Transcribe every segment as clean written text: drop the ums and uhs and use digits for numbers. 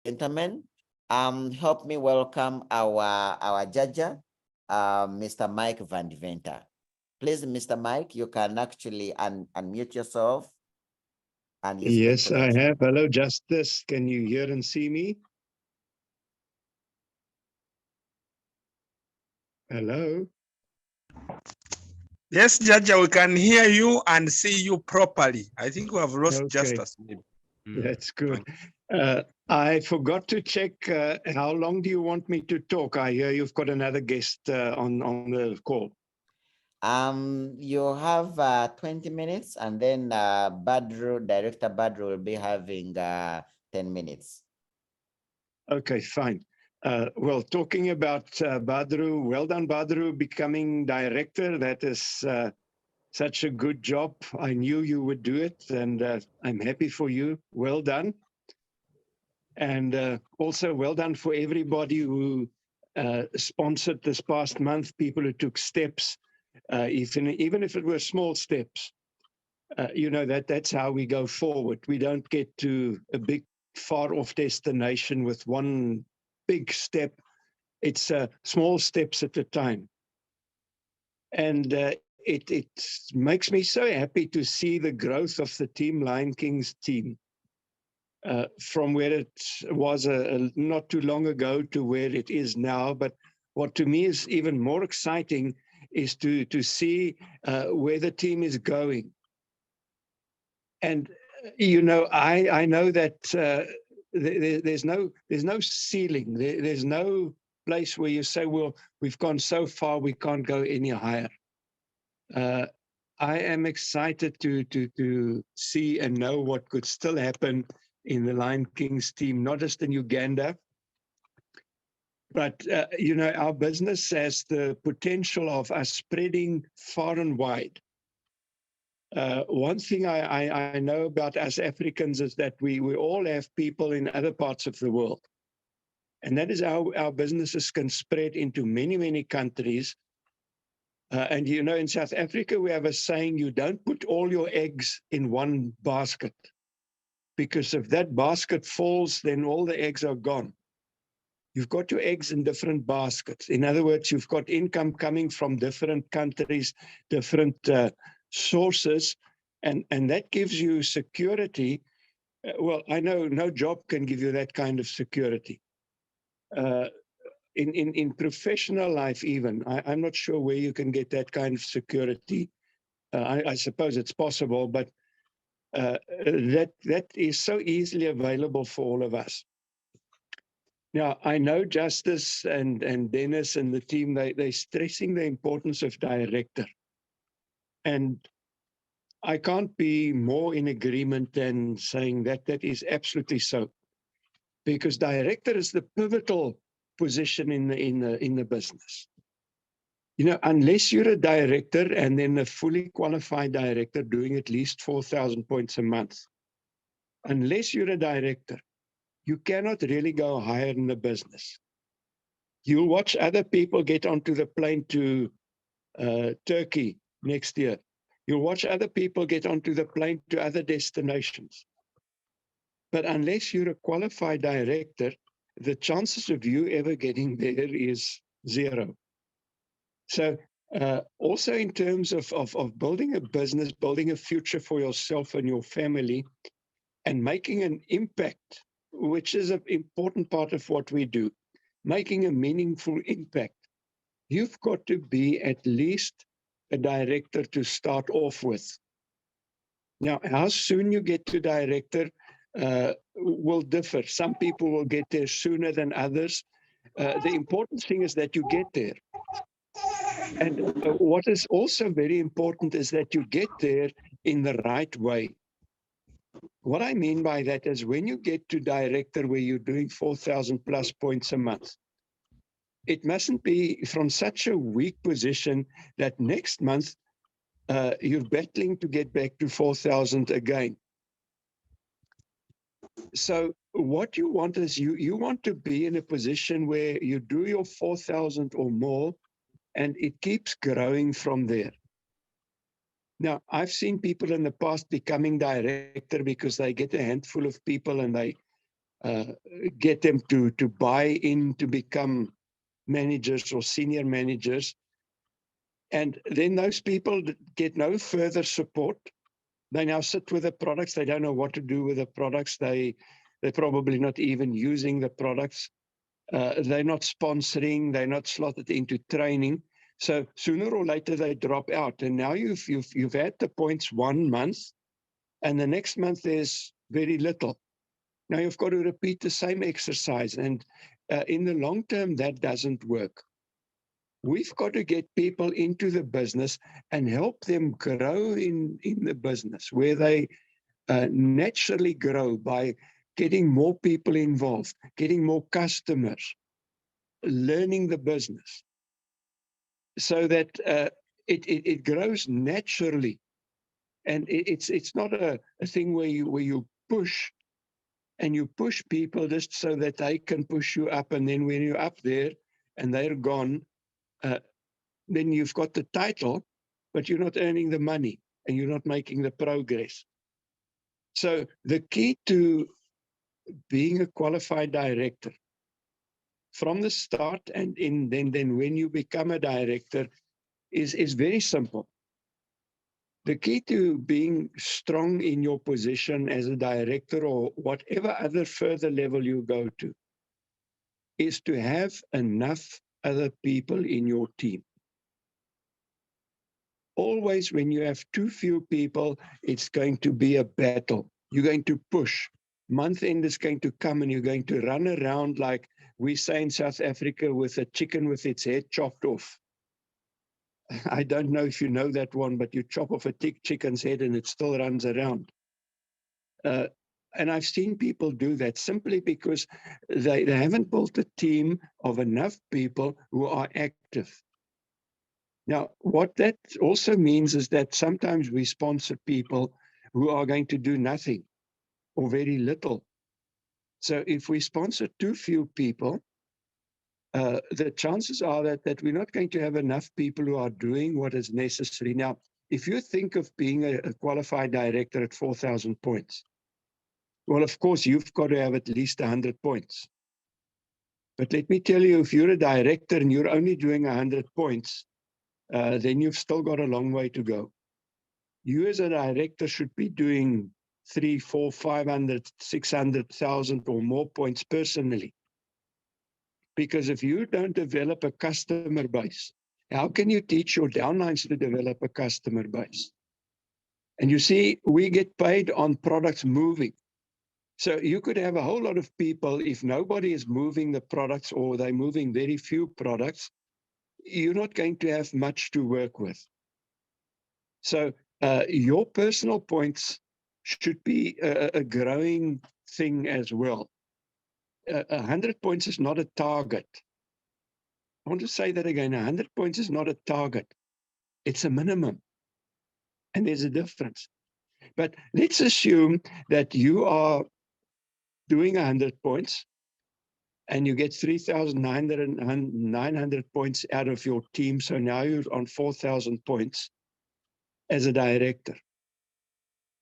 gentlemen, help me welcome our judge, Mr. Mike Vandentor. Please, Mr. Mike, you can actually unmute yourself and use the Yes, I project. have. Hello, Justice. Can you hear and see me? Hello? Yes, Judge, we can hear you and see you properly. I think we have lost Okay, justice. that's good. I forgot to check how long do you want me to talk? I hear you've got another guest on the call. You have 20 minutes, and then Director Badru will be having 10 minutes. Okay, fine. Well, talking about Badru, well done, Badru, becoming director. That is such a good job. I knew you would do it, and I'm happy for you. Well done. And also well done for everybody who sponsored this past month, people who took steps, even if it were small steps. You know, that's how we go forward. We don't get to a big, far-off destination with one big step. It's small steps at a time. And it makes me so happy to see the growth of the Team Lion Kings team. From where it was not too long ago to where it is now. But what to me is even more exciting is to see where the team is going. And, you know, I know that there's no ceiling. There's no place where you say, well, we've gone so far, we can't go any higher. I am excited to see and know what could still happen in the Lion Kings team, not just in Uganda, but, you know, our business has the potential of us spreading far and wide. One thing I know about us Africans is that we all have people in other parts of the world. And that is how our businesses can spread into many, many countries. And, you know, in South Africa, we have a saying, you don't put all your eggs in one basket. Because if that basket falls, then all the eggs are gone. You've got your eggs in different baskets. In other words, you've got income coming from different countries, different sources, and that gives you security. Well, I know no job can give you that kind of security. In professional life even, I'm not sure where you can get that kind of security. I suppose it's possible, but that is so easily available for all of us. Now, I know Justice and Dennis and the team, they're stressing the importance of director. And I can't be more in agreement than saying that that is absolutely so. Because director is the pivotal position in the business. You know, unless you're a director and then a fully qualified director doing at least 4,000 points a month, unless you're a director, you cannot really go higher in the business. You'll watch other people get onto the plane to Turkey next year. You'll watch other people get onto the plane to other destinations. But unless you're a qualified director, the chances of you ever getting there is zero. So also in terms of building a business, building a future for yourself and your family, and making an impact, which is an important part of what we do, making a meaningful impact, you've got to be at least a director to start off with. Now, how soon you get to director will differ. Some people will get there sooner than others. The important thing is that you get there. And what is also very important is that you get there in the right way. What I mean by that is when you get to director where you're doing 4,000 plus points a month, it mustn't be from such a weak position that next month you're battling to get back to 4,000 again. So what you want is you want to be in a position where you do your 4,000 or more, and it keeps growing from there. Now, I've seen people in the past becoming director because they get a handful of people and they get them to buy in to become managers or senior managers. And then those people get no further support. They now sit with the products. They don't know what to do with the products. They're probably not even using the products. They're not sponsoring. They're not slotted into training. So sooner or later they drop out. And now you've had the points 1 month, and the next month there's very little. Now you've got to repeat the same exercise, and in the long term that doesn't work. We've got to get people into the business and help them grow in the business, where they naturally grow by getting more people involved, getting more customers, learning the business, so that it grows naturally. And it's not a thing where you push, and you push people just so that they can push you up, and then when you're up there and they're gone, then you've got the title, but you're not earning the money and you're not making the progress. So the key to being a qualified director from the start, and then when you become a director, is very simple. The key to being strong in your position as a director, or whatever other further level you go to, is to have enough other people in your team. Always when you have too few people, it's going to be a battle. You're going to push. Month end is going to come and you're going to run around like we say in South Africa, with a chicken with its head chopped off. I don't know if you know that one, but you chop off a chicken's head and it still runs around. And I've seen people do that simply because they haven't built a team of enough people who are active. Now, what that also means is that sometimes we sponsor people who are going to do nothing or very little. So if we sponsor too few people, the chances are that we're not going to have enough people who are doing what is necessary. Now, if you think of being a qualified director at 4,000 points, well, of course, you've got to have at least 100 points. But let me tell you, if you're a director and you're only doing 100 points, then you've still got a long way to go. You as a director should be doing 300, 400, 500, 600,000 or more points personally. Because if you don't develop a customer base, how can you teach your downlines to develop a customer base? And you see, we get paid on products moving. So you could have a whole lot of people, if nobody is moving the products or they're moving very few products, you're not going to have much to work with. So your personal points should be a growing thing as well. 100 points is not a target. I want to say that again. 100 points is not a target. It's a minimum. And there's a difference. But let's assume that you are doing 100 points and you get 3,900 points out of your team. So now you're on 4,000 points as a director.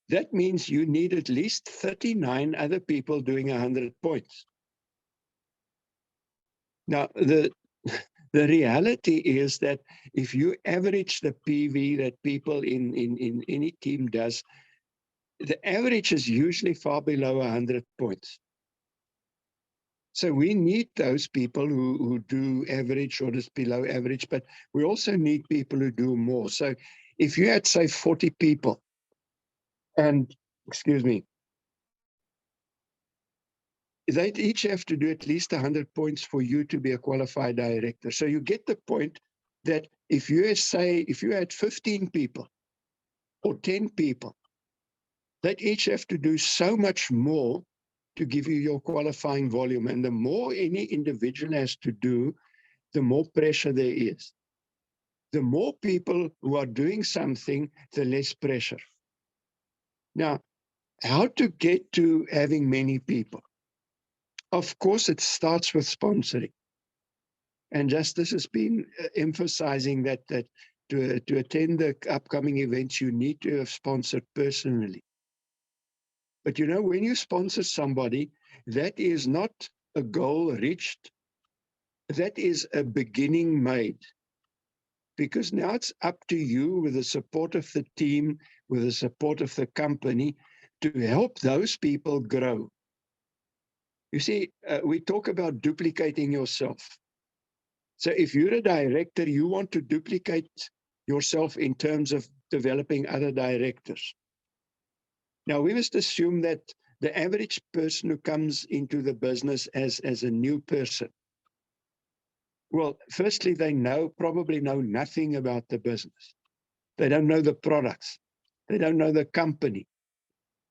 That means you need at least 39 other people doing 100 points. Now, the reality is that if you average the PV that people in any team does, the average is usually far below 100 points. So we need those people who do average or just below average, but we also need people who do more. So if you had, say, 40 people, and, excuse me, they'd each have to do at least 100 points for you to be a qualified director. So you get the point that if you had 15 people or 10 people, they'd each have to do so much more to give you your qualifying volume. And the more any individual has to do, the more pressure there is. The more people who are doing something, the less pressure. Now, how to get to having many people? Of course, it starts with sponsoring. And Justice has been emphasizing that to attend the upcoming events, you need to have sponsored personally. But you know, when you sponsor somebody, That is not a goal reached. That is a beginning made. Because now it's up to you, with the support of the team, with the support of the company, to help those people grow. You see, we talk about duplicating yourself. So if you're a director, you want to duplicate yourself in terms of developing other directors. Now, we must assume that the average person who comes into the business as a new person, well, firstly, they probably know nothing about the business. They don't know the products. They don't know the company.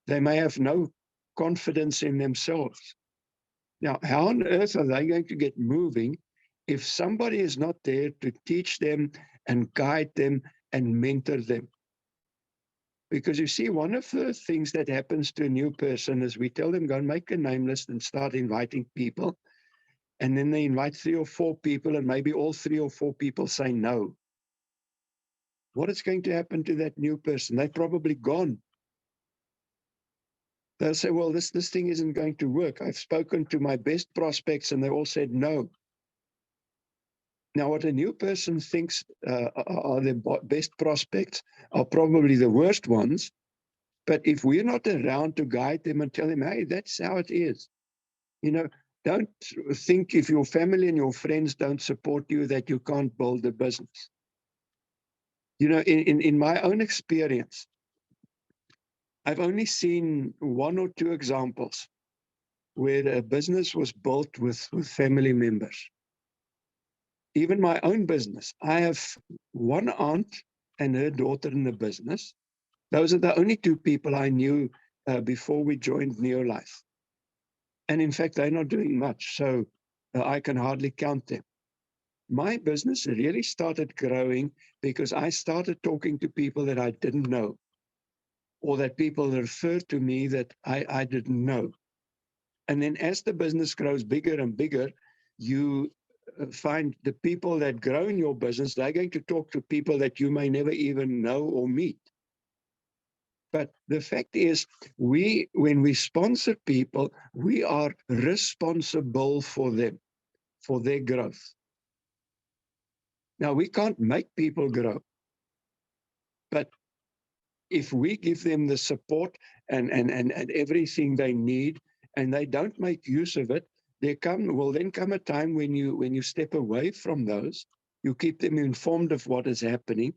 They may have no confidence in themselves. Now, how on earth are they going to get moving if somebody is not there to teach them and guide them and mentor them? Because you see, one of the things that happens to a new person is we tell them, go and make a name list and start inviting people. And then they invite 3 or 4 people, and maybe all 3 or 4 people say no. What is going to happen to that new person? They're probably gone. They'll say, well, this thing isn't going to work. I've spoken to my best prospects and they all said no. Now, what a new person thinks are the best prospects are probably the worst ones. But if we're not around to guide them and tell them, hey, that's how it is. You know, don't think if your family and your friends don't support you that you can't build a business. You know, in my own experience, I've only seen 1 or 2 examples where a business was built with family members. Even my own business, I have one aunt and her daughter in the business. Those are the only 2 people I knew before we joined Neolife. And in fact, they're not doing much, so I can hardly count them. My business really started growing because I started talking to people that I didn't know, or that people referred to me that I didn't know. And then as the business grows bigger and bigger, you find the people that grow in your business, they're going to talk to people that you may never even know or meet. But the fact is, when we sponsor people, we are responsible for them, for their growth. Now, we can't make people grow, but if we give them the support and everything they need, and they don't make use of it, will then come a time when you step away from those. You keep them informed of what is happening,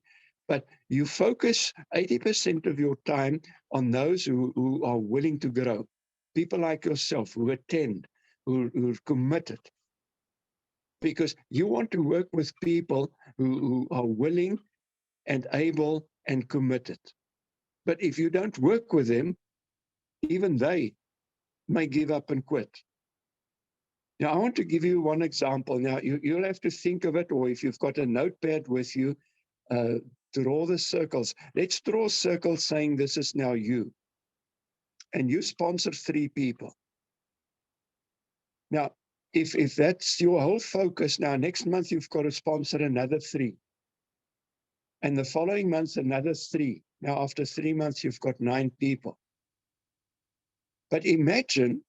but you focus 80% of your time on those who are willing to grow. People like yourself who attend, who are committed. Because you want to work with people who are willing and able and committed. But if you don't work with them, even they may give up and quit. Now, I want to give you one example. Now, you'll have to think of it, or if you've got a notepad with you, draw the circles. Let's draw circles saying this is now you. And you sponsor 3 people. Now, if that's your whole focus, now next month you've got to sponsor another 3. And the following month, another 3. Now, after 3 months, you've got 9 people. But imagine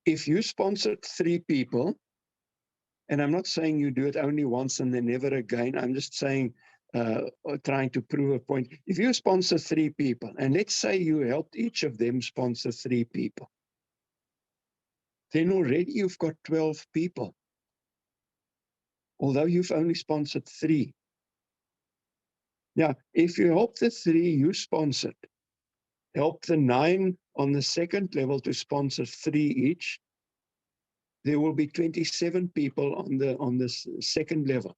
if you sponsored 3 people, and I'm not saying you do it only once and then never again. I'm just saying, trying to prove a point. If you sponsor 3 people, and let's say you helped each of them sponsor 3 people, then already you've got 12 people, although you've only sponsored 3. Now, if you help the 3 you sponsored, help the 9 on the second level to sponsor 3 each, there will be 27 people on the second level.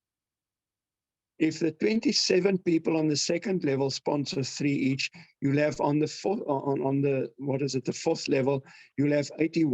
If the 27 people on the second level sponsor 3 each, you'll have on the fourth level, you'll have 81